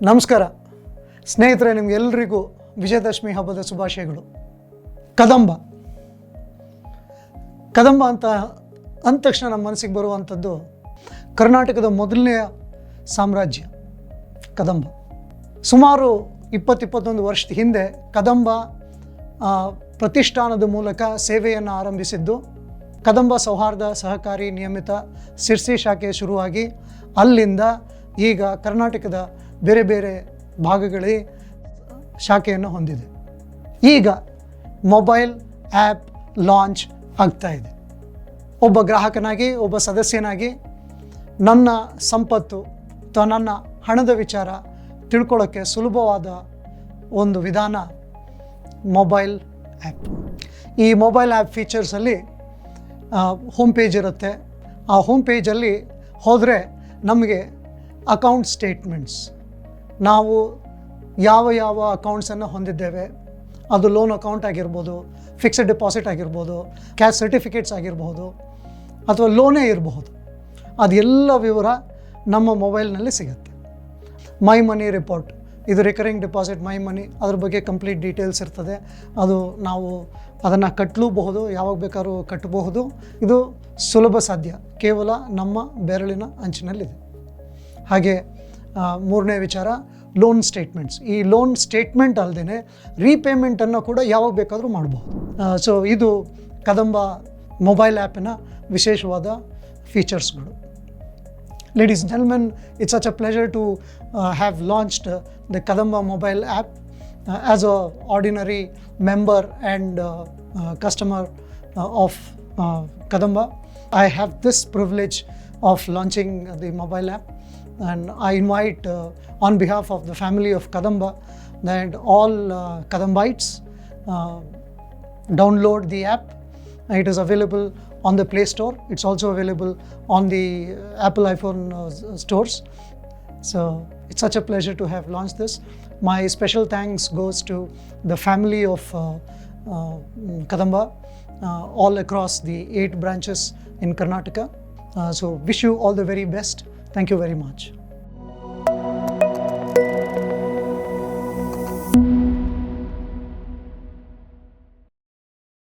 ನಮಸ್ಕಾರ ಸ್ನೇಹಿತರೆ, ನಿಮಗೆಲ್ಲರಿಗೂ ವಿಜಯದಶಮಿ ಹಬ್ಬದ ಶುಭಾಶಯಗಳು. ಕದಂಬ ಅಂತ ಅಂದ ತಕ್ಷಣ ನಮ್ಮ ಮನಸ್ಸಿಗೆ ಬರುವಂಥದ್ದು ಕರ್ನಾಟಕದ ಮೊದಲನೆಯ ಸಾಮ್ರಾಜ್ಯ ಕದಂಬ. ಸುಮಾರು 20-21 ವರ್ಷದ ಹಿಂದೆ ಕದಂಬ ಪ್ರತಿಷ್ಠಾನದ ಮೂಲಕ ಸೇವೆಯನ್ನು ಆರಂಭಿಸಿದ್ದು. ಕದಂಬ ಸೌಹಾರ್ದ ಸಹಕಾರಿ ನಿಯಮಿತ ಸಿರ್ಸಿ ಶಾಖೆ ಶುರುವಾಗಿ ಅಲ್ಲಿಂದ ಈಗ ಕರ್ನಾಟಕದ ಬೇರೆ ಬೇರೆ ಭಾಗಗಳಲ್ಲಿ ಶಾಖೆಯನ್ನು ಹೊಂದಿದೆ. ಈಗ ಮೊಬೈಲ್ ಆ್ಯಪ್ ಲಾಂಚ್ ಆಗ್ತಾ ಇದೆ. ಒಬ್ಬ ಗ್ರಾಹಕನಾಗಿ, ಒಬ್ಬ ಸದಸ್ಯನಾಗಿ ನನ್ನ ಸಂಪತ್ತು ಅಥವಾ ನನ್ನ ಹಣದ ವಿಚಾರ ತಿಳ್ಕೊಳ್ಳೋಕ್ಕೆ ಸುಲಭವಾದ ಒಂದು ವಿಧಾನ ಮೊಬೈಲ್ ಆ್ಯಪ್. ಈ ಮೊಬೈಲ್ ಆ್ಯಪ್ ಫೀಚರ್ಸಲ್ಲಿ ಹೋಮ್ ಪೇಜ್ ಇರುತ್ತೆ. ಆ ಹೋಮ್ ಪೇಜಲ್ಲಿ ಹೋದರೆ ನಮಗೆ ಅಕೌಂಟ್ ಸ್ಟೇಟ್ಮೆಂಟ್ಸ್, ನಾವು ಯಾವ ಅಕೌಂಟ್ಸನ್ನು ಹೊಂದಿದ್ದೇವೆ, ಅದು ಲೋನ್ ಅಕೌಂಟ್ ಆಗಿರ್ಬೋದು, ಫಿಕ್ಸ್ಡ್ ಡೆಪಾಸಿಟ್ ಆಗಿರ್ಬೋದು, ಕ್ಯಾಶ್ ಸರ್ಟಿಫಿಕೇಟ್ಸ್ ಆಗಿರ್ಬೋದು, ಅಥವಾ ಲೋನೇ ಇರಬಹುದು, ಅದೆಲ್ಲ ವಿವರ ನಮ್ಮ ಮೊಬೈಲ್ನಲ್ಲಿ ಸಿಗುತ್ತೆ. ಮೈ ಮನಿ ರಿಪೋರ್ಟ್, ಇದು ರಿಕರಿಂಗ್ ಡೆಪಾಸಿಟ್ ಮೈ ಮನಿ, ಅದ್ರ ಬಗ್ಗೆ ಕಂಪ್ಲೀಟ್ ಡೀಟೇಲ್ಸ್ ಇರ್ತದೆ. ಅದು ನಾವು ಅದನ್ನು ಕಟ್ಟಲೂಬಹುದು, ಯಾವಾಗ ಬೇಕಾದ್ರೂ ಕಟ್ಟಬಹುದು. ಇದು ಸುಲಭ ಸಾಧ್ಯ, ಕೇವಲ ನಮ್ಮ ಬೆರಳಿನ ಅಂಚಿನಲ್ಲಿದೆ. ಹಾಗೆ ಮೂರನೇ ವಿಚಾರ ಲೋನ್ ಸ್ಟೇಟ್ಮೆಂಟ್ಸ್. ಈ ಲೋನ್ ಸ್ಟೇಟ್ಮೆಂಟ್ ಅಲ್ಲದೆ ರೀಪೇಮೆಂಟನ್ನು ಕೂಡ ಯಾವಾಗ ಬೇಕಾದರೂ ಮಾಡಬಹುದು. ಸೊ ಇದು ಕದಂಬ ಮೊಬೈಲ್ ಆ್ಯಪಿನ ವಿಶೇಷವಾದ ಫೀಚರ್ಸ್ಗಳು. Ladies and gentlemen, it's such a pleasure to have launched the Kadamba mobile app. As an ordinary member and customer of Kadamba, I have this privilege of launching the mobile app, and I invite on behalf of the family of Kadamba that all Kadambites download the app. It is available on the Play Store. It's also available on the Apple iPhone stores. So it's such a pleasure to have launched this. My special thanks goes to the family of Kadamba all across the 8 branches in Karnataka. So wish you all the very best. Thank you very much.